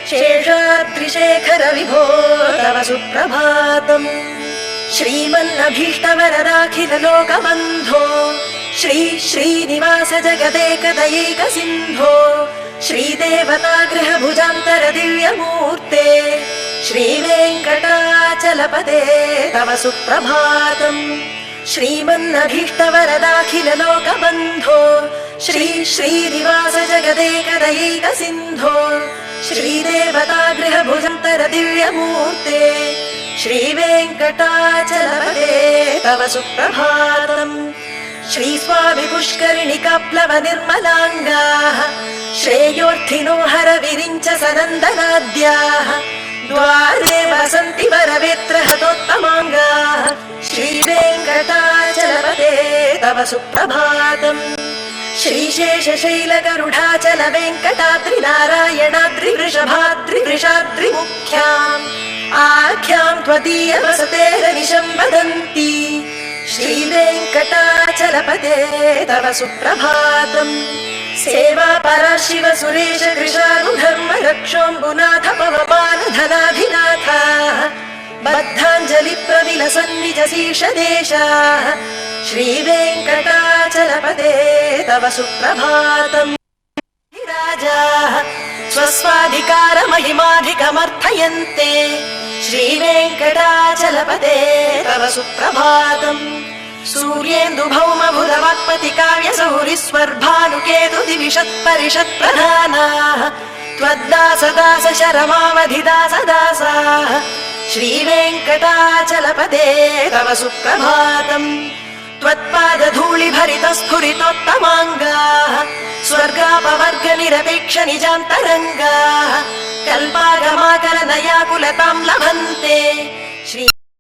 शेषाद्रिशेखर विभो तव सुप्रभातम्। श्रीमन्नभीष्टवरदाखिल लोकबन्धो श्री श्रीनिवास जगदेकदयैक सिन्धो श्रीदेवतागृह भुजान्तर दिव्यमूर्ते श्रीवेङ्कटाचलपते तव सुप्रभातम्। श्रीमन्नभीष्टवरदाखिल लोकबन्धो श्री श्रीनिवास जगदेकदयैक सिन्धो श्रीदेवतागृह भुजान्तर दिव्यमूर्ते श्रीवेङ्कटाचलपते तव सुप्रभातम्। श्रीस्वामि पुष्करिणिकाप्लव निर्मलाङ्गाः श्रेयोर्थिनो हर विरिञ्च सनन्दनाद्याः द्वारे वसन्ति वरवेत्र हतोत्तमाङ्गाः श्रीवेङ्कटाचलपते तव सुप्रभातम्। श्रीशेषशैलगरुडाचल वेङ्कटाद्रिनारायणाद्रि वृषभाद्रि वृषाद्रिमुख्याम् आख्याम् त्वदीय वसतेरनिशम् वदन्ति श्रीवेङ्कटाचलपते तव सुप्रभातम्। सेवा परा शिव सुरेश कृशानुधर्म रक्षोऽम्बुनाथ पवमान धनाधिनाथाः बद्धाञ्जलि प्रविलसन्निज शीर्षदेशाः श्रीवेङ्कटाचलपते तव सुप्रभातम्। राजाः स्वस्वाधिकार महिमाधिकमर्थयन्ते श्रीवेङ्कटाचलपते तव सुप्रभातम्। सूर्येन्दु भौम बुधवाक्पति काव्य सौरिस्वर्भानुकेतु दिविषत्परिषत् प्रधानाः त्वद्दास दास शरमावधि दास दासाः श्रीवेङ्कटाचलपते तव सुप्रभातम्। त्वत्पाद धूलि भरित स्फुरितोत्तमाङ्गाः स्वर्गापवर्ग निरपेक्ष निजान्तरङ्गाः कल्पागमाकल नयाकुलतां लभन्ते